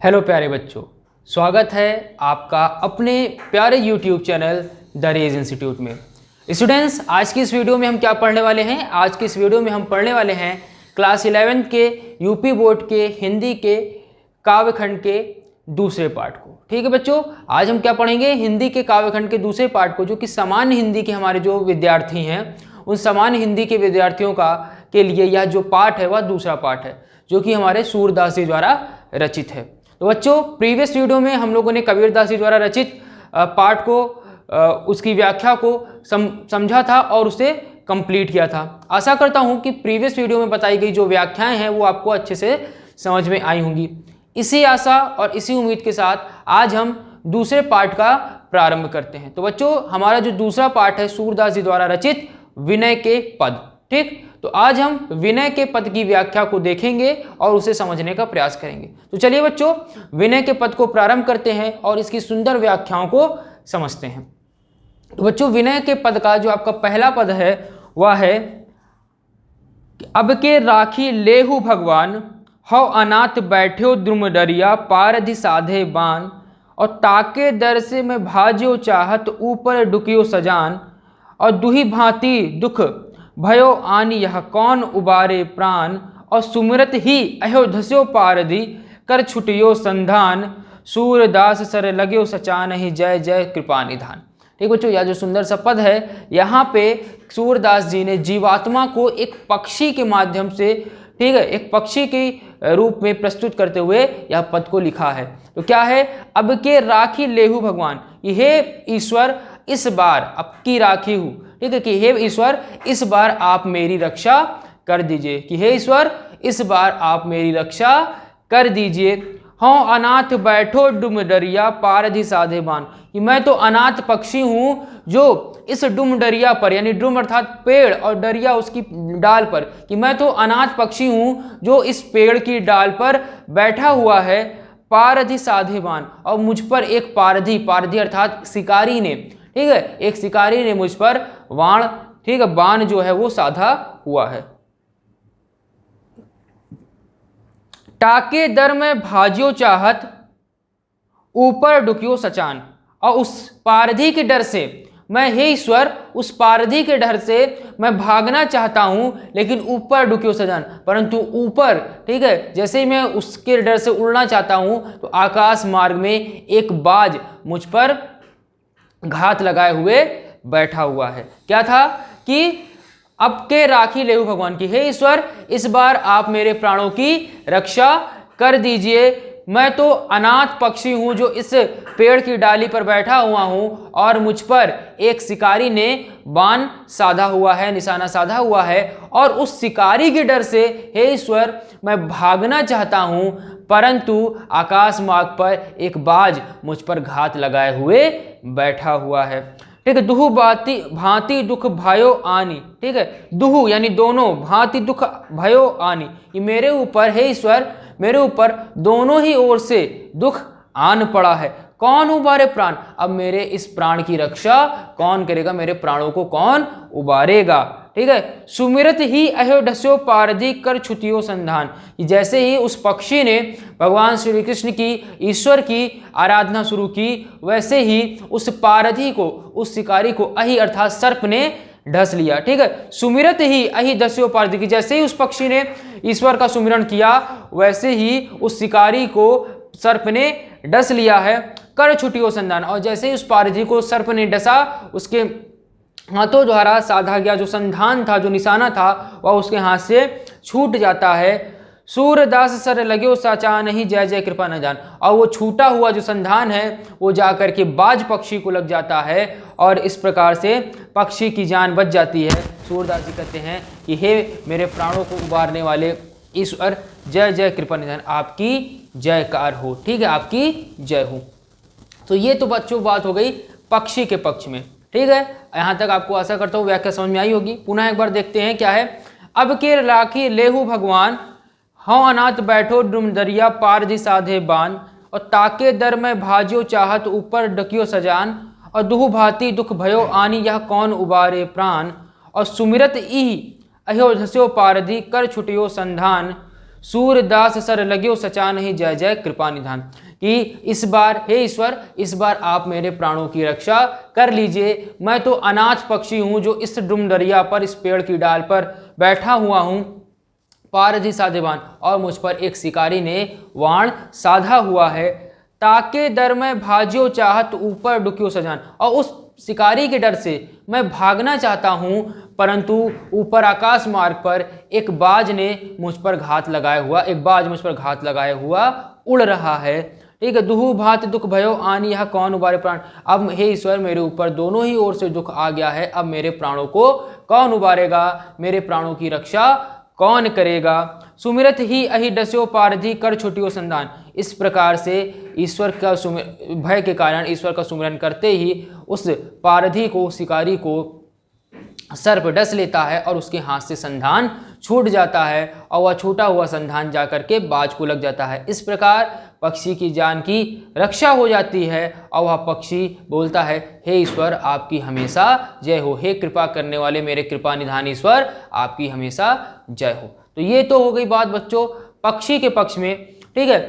Hello प्यारे बच्चों, स्वागत है आपका अपने प्यारे YouTube channel the raise institute में। स्टूडेंट्स, आज की इस वीडियो में हम क्या पढ़ने वाले हैं? आज की इस वीडियो में हम पढ़ने वाले हैं क्लास 11 के यूपी बोर्ड के हिंदी के काव्यखंड के दूसरे पार्ट को। ठीक है बच्चों, आज हम क्या पढ़ेंगे? हिंदी के काव्यखंड के दूसरे पार्ट को, जो कि सामान्य हिंदी के हमारे जो विद्यार्थी हैं उन सामान्य हिंदी के विद्यार्थियों के लिए यह जो पार्ट है वह दूसरा पार्ट है, जो कि हमारे सूरदास जी द्वारा रचित है। तो बच्चों, प्रीवियस वीडियो में हम लोगों ने कबीरदास जी द्वारा रचित पाठ को, उसकी व्याख्या को समझा था और उसे कंप्लीट किया था। आशा करता हूं कि प्रीवियस वीडियो में बताई गई जो व्याख्याएं हैं वो आपको अच्छे से समझ में आई होंगी। इसी आशा और इसी उम्मीद के साथ आज हम दूसरे पार्ट का प्रारंभ करते हैं। तो बच्चों, हमारा जो दूसरा पार्ट है सूरदास जी द्वारा रचित विनय के पद। ठीक, तो आज हम विनय के पद की व्याख्या को देखेंगे और उसे समझने का प्रयास करेंगे। तो चलिए बच्चों, विनय के पद को प्रारंभ करते हैं और इसकी सुंदर व्याख्याओं को समझते हैं। तो बच्चों, विनय के पद का जो आपका पहला पद है वह है कि अब के राखी लेहु भगवान, हौ अनाथ बैठ्यो द्रुम डरिया पारधि साधे बान, और ताके दर से मैं भाज्यो चाहत ऊपर डुकियो सजान, और दुही भांति दुख भयो आनी यह कौन उबारे प्राण, और सुमिरत ही अहो धस्यो पारधि कर छुटियो संधान, सूरदास सर लग्यो सचान ही जय जय कृपा निधान। ठीक बच्चों, यह जो सुंदर सा पद है, यहाँ पे सूरदास जी ने जीवात्मा को एक पक्षी के माध्यम से, ठीक है, एक पक्षी के रूप में प्रस्तुत करते हुए यह पद को लिखा है। तो क्या है? अब के राखी लेहु भगवान, हे ईश्वर इस बार अब की राखी हूँ। ठीक है, कि हे ईश्वर इस बार आप मेरी रक्षा कर दीजिए, कि हे ईश्वर इस बार आप मेरी रक्षा कर दीजिए। हाँ अनाथ बैठो डुम डरिया पारधि साधे बान, कि मैं तो अनाथ पक्षी हूँ जो इस डुम डरिया पर, यानी डुम अर्थात पेड़ और डरिया उसकी डाल पर, कि मैं तो अनाथ पक्षी हूँ जो इस पेड़ की डाल पर बैठा हुआ है। पारधि साधे बान, और मुझ पर एक पारधि, पारधि अर्थात शिकारी ने, ठीक है, एक शिकारी ने मुझ पर बाण, ठीक है, बाण जो है वो साधा हुआ है। टाके दर में भाज्यो चाहत ऊपर डुकियो सचान, और उस पारधी के डर से मैं, हे ईश्वर उस पारधी के डर से मैं भागना चाहता हूं, लेकिन ऊपर डुकियो सजान, परंतु ऊपर, ठीक है, जैसे ही मैं उसके डर से उड़ना चाहता हूं तो आकाश मार्ग में एक बाज मुझ पर घात लगाए हुए बैठा हुआ है। क्या था? कि अब के राखी लेहु भगवान, की हे ईश्वर इस बार आप मेरे प्राणों की रक्षा कर दीजिए। मैं तो अनाथ पक्षी हूं जो इस पेड़ की डाली पर बैठा हुआ हूं और मुझ पर एक शिकारी ने बाण साधा हुआ है, निशाना साधा हुआ है, और उस शिकारी के डर से हे ईश्वर मैं भागना चाहता हूं, परंतु आकाश मार्ग पर एक बाज मुझ पर घात लगाए हुए बैठा हुआ है। ठीक है, दुहु भांति दुख भयो आनी, ठीक है, दुहु यानी दोनों, भांति दुख भयो आनी, कि मेरे ऊपर, हे ईश्वर मेरे ऊपर दोनों ही ओर से दुख आन पड़ा है। कौन उबारे प्राण, अब मेरे इस प्राण की रक्षा कौन करेगा, मेरे प्राणों को कौन उबारेगा। ठीक है, सुमिरत ही अहो ढस्यो पारधि कर छुतियो संधान, जैसे ही उस पक्षी ने भगवान श्री कृष्ण की, ईश्वर की आराधना शुरू की, वैसे ही उस पारधी को, उस शिकारी को अहि अर्थात सर्प ने ढस लिया। ठीक है, सुमिरत ही अहि दस्यो पारधी, की जैसे ही उस पक्षी ने ईश्वर का सुमिरन किया वैसे ही उस शिकारी को सर्प ने डस लिया है। कर छुटियो संधान, और जैसे ही उस पारधी को सर्प ने डसा, उसके हाथों द्वारा साधा गया जो संधान था, जो निशाना था, वह उसके हाथ से छूट जाता है। सूरदास सर लग्यो साचा नहीं जय जय कृपा न जान, और वो छूटा हुआ जो संधान है वो जाकर के बाज पक्षी को लग जाता है और इस प्रकार से पक्षी की जान बच जाती है। सूरदास जी कहते हैं कि हे मेरे प्राणों को उबारने वाले ईश्वर, जय जय कृपा निधान, आपकी जयकार हो। ठीक है, आपकी जय हो। तो ये तो बच्चों बात हो गई पक्षी के पक्ष में। ठीक है, यहाँ तक आपको आशा करता हूँ व्याख्या समझ में आई होगी। पुनः एक बार देखते हैं क्या है। अब के राखी लेहु भगवान, हौ अनाथ बैठो डुम दरिया पारधि साधे बान, और ताके दर में भाज्यो चाहत ऊपर डकियो सजान, और दुहु भांति दुख भयो आनी यह कौन उबारे प्राण, और सुमिरत ई अहो धस्यो पारधि कर छुटियो संधान, सूरदास सर लग्यो सचान ही जय जय कृपा निधान, कि इस बार हे ईश्वर, इस बार आप मेरे प्राणों की रक्षा कर लीजिए। मैं तो अनाथ पक्षी हूँ जो इस डुमडरिया पर, इस पेड़ की डाल पर बैठा हुआ हूँ, पारधी साध्यवान, और मुझ पर एक शिकारी ने वाण साधा हुआ है। ताके दर में भाजियो चाहत ऊपर डुक्यो सजान, और उस शिकारी के डर से मैं भागना चाहता हूँ, परंतु ऊपर आकाश मार्ग पर एक बाज ने मुझ पर घात लगाया हुआ, एक बाज मुझ पर घात लगाया हुआ उड़ रहा है। ठीक है, दुहु भात दुख भयो आनी, यह कौन उबारे प्राण। अब हे ईश्वर, मेरे ऊपर दोनों ही ओर से दुख आ गया है, अब मेरे प्राणों को कौन उबारेगा, मेरे प्राणों की रक्षा कौन करेगा। सुमिरत ही अहि डस्यो पारधी कर छुटियो संधान। इस प्रकार से ईश्वर का भय के कारण ईश्वर का सुमिरन करते ही उस पारधी को, शिकारी को सर्प डस लेता है और उसके हाथ से संधान छूट जाता है, और वह छूटा हुआ संधान जाकर के बाज को लग जाता है। इस प्रकार पक्षी की जान की रक्षा हो जाती है, और वह पक्षी बोलता है, हे ईश्वर, आपकी हमेशा जय हो, हे कृपा करने वाले मेरे कृपा निधान ईश्वर, आपकी हमेशा जय हो। तो ये तो हो गई बात बच्चों पक्षी के पक्ष में। ठीक है,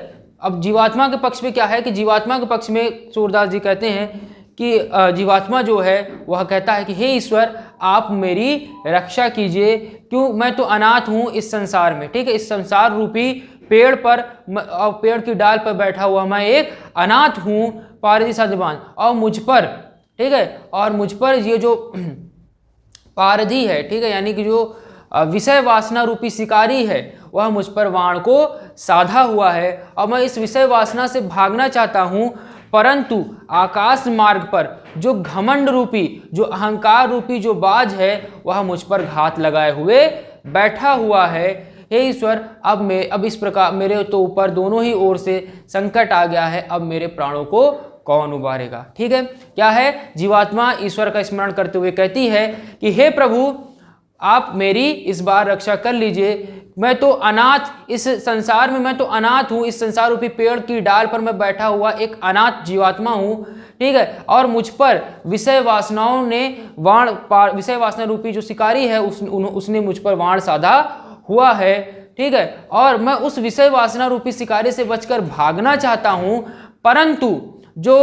अब जीवात्मा के पक्ष में क्या है कि जीवात्मा के पक्ष में सूरदास जी कहते हैं कि जीवात्मा जो है वह कहता है कि हे ईश्वर, आप मेरी रक्षा कीजिए, क्यों, मैं तो अनाथ हूँ इस संसार में। ठीक है, इस संसार रूपी पेड़ पर, पेड़ की डाल पर बैठा हुआ मैं एक अनाथ हूँ, पारधी साध्यवान, और मुझ पर, ठीक है, और मुझ पर ये जो पारधी है, ठीक है, यानी कि जो विषय वासना रूपी शिकारी है, वह मुझ पर वाण को साधा हुआ है, और मैं इस विषय वासना से भागना चाहता हूँ, परंतु आकाश मार्ग पर जो घमंड रूपी, जो अहंकार रूपी जो बाज है, वह मुझ पर घात लगाए हुए बैठा हुआ है। हे ईश्वर, अब इस प्रकार मेरे तो ऊपर दोनों ही ओर से संकट आ गया है, अब मेरे प्राणों को कौन उबारेगा। ठीक है, क्या है, जीवात्मा ईश्वर का स्मरण करते हुए कहती है कि हे प्रभु, आप मेरी इस बार रक्षा कर लीजिए, मैं तो अनाथ, इस संसार में मैं तो अनाथ हूँ, इस संसार रूपी पेड़ की डाल पर मैं बैठा हुआ एक अनाथ जीवात्मा हूँ। ठीक है, और मुझ पर विषय वासनाओं ने वाण, विषय वासना रूपी जो शिकारी है उसने मुझ पर वाण साधा हुआ है। ठीक है, और मैं उस विषय वासना रूपी शिकारी से बचकर भागना चाहता हूँ, परंतु जो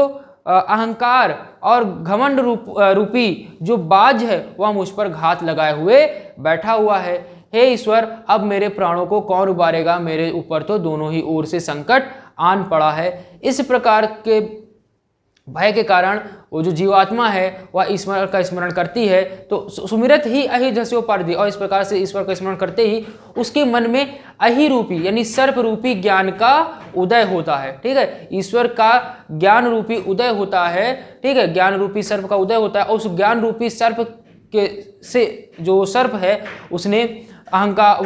अहंकार और घमंड रूपी जो बाज है वह मुझ पर घात लगाए हुए बैठा हुआ है। हे ईश्वर, अब मेरे प्राणों को कौन उबारेगा, मेरे ऊपर तो दोनों ही ओर से संकट आन पड़ा है। इस प्रकार के भय के कारण वो जो जीवात्मा है वह ईश्वर का स्मरण करती है, तो सुमिरत ही अहि जस्यो पारधी, और इस प्रकार से ईश्वर का स्मरण करते ही उसके मन में अहि रूपी यानी सर्प रूपी ज्ञान का उदय होता है। ठीक है, ईश्वर का ज्ञान रूपी उदय होता है। ठीक है, ज्ञान रूपी सर्प का उदय होता है, और उस ज्ञान रूपी सर्प के से जो सर्प है उसने अहंकार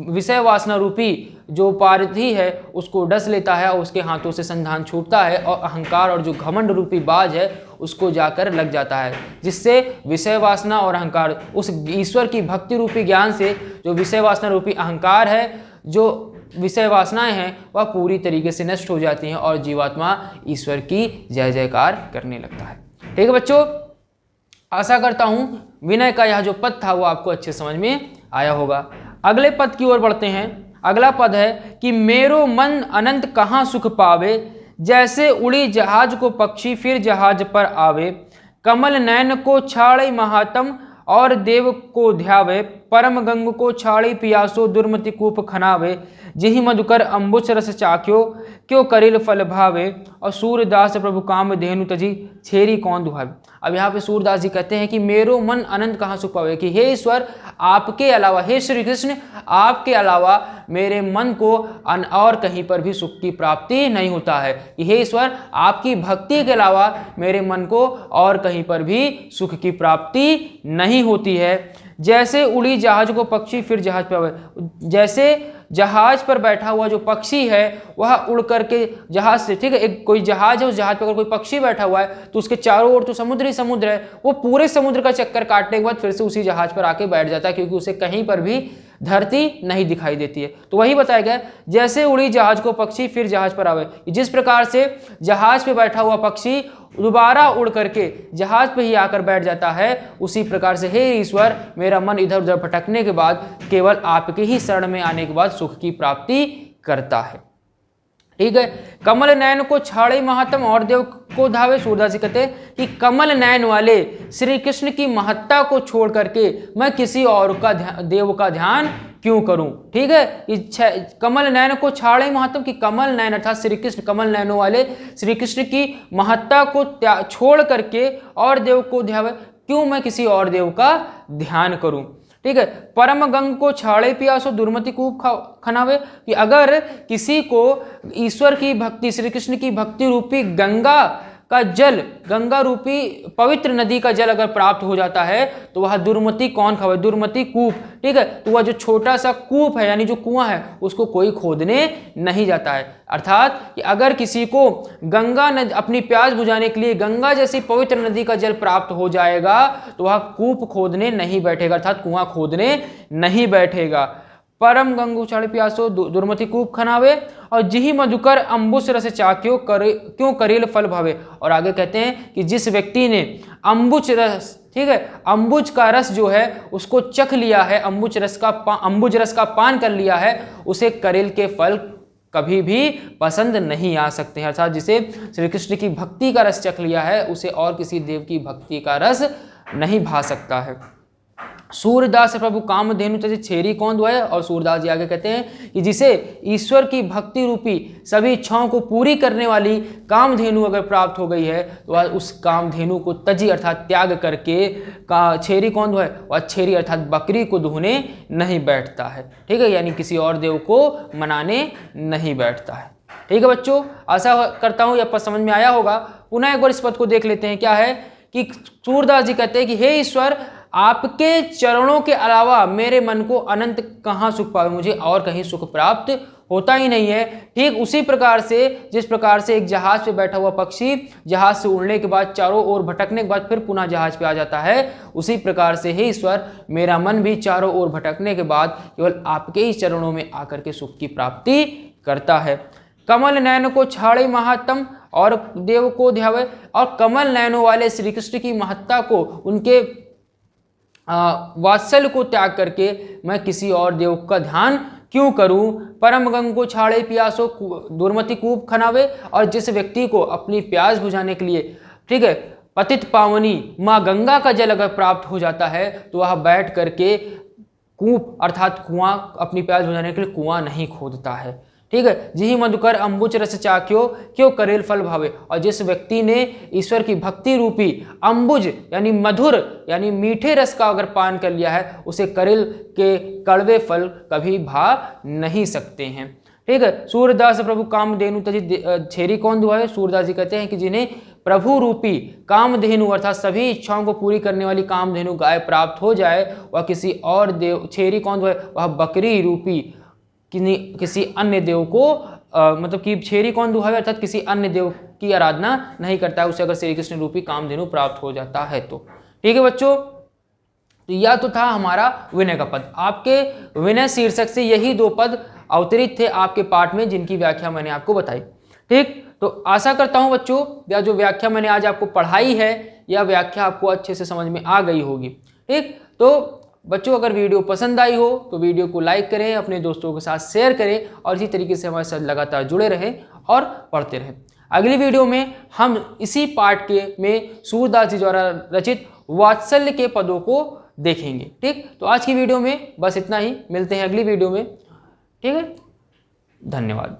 विषय वासना रूपी जो पारधी है उसको डस लेता है, और उसके हाथों से संधान छूटता है, और अहंकार और जो घमंड रूपी बाज है उसको जाकर लग जाता है, जिससे विषय वासना और अहंकार उस ईश्वर की भक्ति रूपी ज्ञान से जो विषय वासना रूपी अहंकार है, जो विषय वासनाएं हैं, वह पूरी तरीके से नष्ट हो जाती हैं, और जीवात्मा ईश्वर की जय जयकार करने लगता है। ठीक है बच्चों, आशा करता हूं विनय का यह जो पद था वो आपको अच्छे समझ में आया होगा। अगले पद की ओर बढ़ते हैं। अगला पद है कि मेरो मन अनंत कहाँ सुख पावे, जैसे उड़ी जहाज को पक्षी फिर जहाज पर आवे। कमल नयन को छाड़े महात्म और देव को ध्यावे, परम गंग को छाड़ी पियासो दुर्मति कूप खनावे। जिहि मधुकर अम्बुच रस चाख्यो, क्यों करिल फल भावे। और सूरदास प्रभु काम धेनु तजी, छेरी कौन दुहावे। अब यहाँ पे सूरदास जी कहते हैं कि मेरो मन अनंत कहाँ सुख पावे, कि हे ईश्वर, आपके अलावा, हे श्री कृष्ण, आपके अलावा मेरे मन को और कहीं पर भी सुख की प्राप्ति नहीं होता है। कि हे ईश्वर, आपकी भक्ति के अलावा मेरे मन को और कहीं पर भी सुख की प्राप्ति नहीं होती है। जैसे उड़ी जहाज को पक्षी फिर जहाज पर आवे, जैसे जहाज पर बैठा हुआ जो पक्षी है वह उड़ करके जहाज से, ठीक है, एक कोई जहाज है, उस जहाज पर अगर कोई पक्षी बैठा हुआ है तो उसके चारों ओर तो समुद्र ही समुद्र है, वो पूरे समुद्र का चक्कर काटने के बाद फिर से उसी जहाज पर आके बैठ जाता है, क्योंकि उसे कहीं पर भी धरती नहीं दिखाई देती है। तो वही बताया गया, जैसे उड़ी जहाज को पक्षी फिर जहाज पर आवे। जिस प्रकार से जहाज पे बैठा हुआ पक्षी दोबारा उड़ करके जहाज पे ही आकर बैठ जाता है, उसी प्रकार से हे ईश्वर, मेरा मन इधर उधर भटकने के बाद केवल आपके ही शरण में आने के बाद सुख की प्राप्ति करता है। ठीक है। कमल नयन को छाड़े महात्म और देव को धावे। सूरदास जी कहते हैं कि कमल नयन वाले श्री कृष्ण की महत्ता को छोड़ करके मैं किसी और का देव का ध्यान क्यों करूं। ठीक है। कमल नयन को छाड़े महात्म की कमल नयन अर्थात श्री कृष्ण, कमल नयनों वाले श्री कृष्ण की महत्ता को छोड़ करके और देव को ध्यावे, क्यों मैं किसी और देव का ध्यान करूं। ठीक है। परम गंग को छाड़े पियासो दुर्मति कूप खनावे, कि अगर किसी को ईश्वर की भक्ति, श्री कृष्ण की भक्ति रूपी गंगा का जल, गंगा रूपी पवित्र नदी का जल अगर प्राप्त हो जाता है तो वह दुर्मति कौन खावे, दुर्मति कूप। ठीक है। तो वह जो छोटा सा कूप है यानी जो कुआं है उसको कोई खोदने नहीं जाता है। अर्थात कि अगर किसी को गंगा नदी अपनी प्यास बुझाने के लिए गंगा जैसी पवित्र नदी का जल प्राप्त हो जाएगा तो वह कूप खोदने नहीं बैठेगा, अर्थात कुआं खोदने नहीं बैठेगा। परम गंगू छाड़े प्यासो दुर्मति कूप खनावे और जिही मधुकर अम्बुस रस चाक्यो क्यों करेल फल भावे। और आगे कहते हैं कि जिस व्यक्ति ने अम्बुज रस, ठीक है, अम्बुज का रस जो है उसको चख लिया है, अम्बुज रस का पान कर लिया है, उसे करेल के फल कभी भी पसंद नहीं आ सकते हैं। अर्थात जिसे श्री कृष्ण की भक्ति का रस चख लिया है उसे और किसी देव की भक्ति का रस नहीं भा सकता है। सूरदास प्रभु कामधेनु तजे छेरी कौन दुआए। और सूरदास जी आगे कहते हैं कि जिसे ईश्वर की भक्ति रूपी सभी इच्छाओं को पूरी करने वाली कामधेनु अगर प्राप्त हो गई है तो वह उस कामधेनु को तजी अर्थात त्याग करके का छेरी कौन दुआए, वह छेरी अर्थात बकरी को दुहने नहीं बैठता है। ठीक है। यानी किसी और देव को मनाने नहीं बैठता है। ठीक है बच्चों, आशा करता हूँ यह समझ में आया होगा। पुनः एक बार इस पद को देख लेते हैं। क्या है कि सूरदास जी कहते हैं कि हे ईश्वर, आपके चरणों के अलावा मेरे मन को अनंत कहाँ सुख पावे, मुझे और कहीं सुख प्राप्त होता ही नहीं है। ठीक उसी प्रकार से जिस प्रकार से एक जहाज पे बैठा हुआ पक्षी जहाज से उड़ने के बाद चारों ओर भटकने के बाद फिर पुनः जहाज पे आ जाता है, उसी प्रकार से हे ईश्वर, मेरा मन भी चारों ओर भटकने के बाद केवल आपके ही चरणों में आकर के सुख की प्राप्ति करता है। कमल नयन को छाड़े महात्म और देव को ध्यावे। और कमल नयनों वाले श्री कृष्ण की महत्ता को, उनके वात्सल्य को त्याग करके मैं किसी और देव का ध्यान क्यों करूं। परम गंग को छाड़े प्यासो दुर्मति कूप खनावे। और जिस व्यक्ति को अपनी प्यास बुझाने के लिए, ठीक है, पतित पावनी माँ गंगा का जल अगर प्राप्त हो जाता है तो वह बैठ करके कूप अर्थात कुआं, अपनी प्यास बुझाने के लिए कुआं नहीं खोदता है। ठीक है। जिही मधुकर अम्बुज रस चाख्यो क्यों करेल फल भावे। और जिस व्यक्ति ने ईश्वर की भक्ति रूपी अम्बुज यानी मधुर यानी मीठे रस का अगर पान कर लिया है उसे करेल के कड़वे फल कभी भा नहीं सकते हैं। ठीक है। सूरदास प्रभु कामधेनु तजी छेरी कौन दुआए। सूरदास जी कहते हैं कि जिन्हें प्रभु रूपी कामधेनु अर्थात सभी इच्छाओं को पूरी करने वाली कामधेनु गाय प्राप्त हो जाए, वह किसी और देव, छेरी कौन दुआए, वह बकरी रूपी किसी अन्य देव को मतलब कि छेरी कौन दुहावे अर्थात किसी अन्य देव की आराधना नहीं करता है, उसे अगर श्री कृष्ण रूपी कामधेनु प्राप्त हो जाता है तो। ठीक है बच्चों, तो यह तो था हमारा विनय का पद। आपके विनय शीर्षक से यही 2 पद अवतरित थे आपके पाठ में जिनकी व्याख्या मैंने आपको बताई। ठीक, तो आशा करता हूं बच्चों यह जो व्याख्या मैंने आज आपको पढ़ाई है यह व्याख्या आपको अच्छे से समझ में आ गई होगी। ठीक, तो बच्चों अगर वीडियो पसंद आई हो तो वीडियो को लाइक करें, अपने दोस्तों के साथ शेयर करें और इसी तरीके से हमारे साथ लगातार जुड़े रहें और पढ़ते रहें। अगली वीडियो में हम इसी पाठ के में सूरदास जी द्वारा रचित वात्सल्य के पदों को देखेंगे। ठीक, तो आज की वीडियो में बस इतना ही, मिलते हैं अगली वीडियो में। ठीक है, धन्यवाद।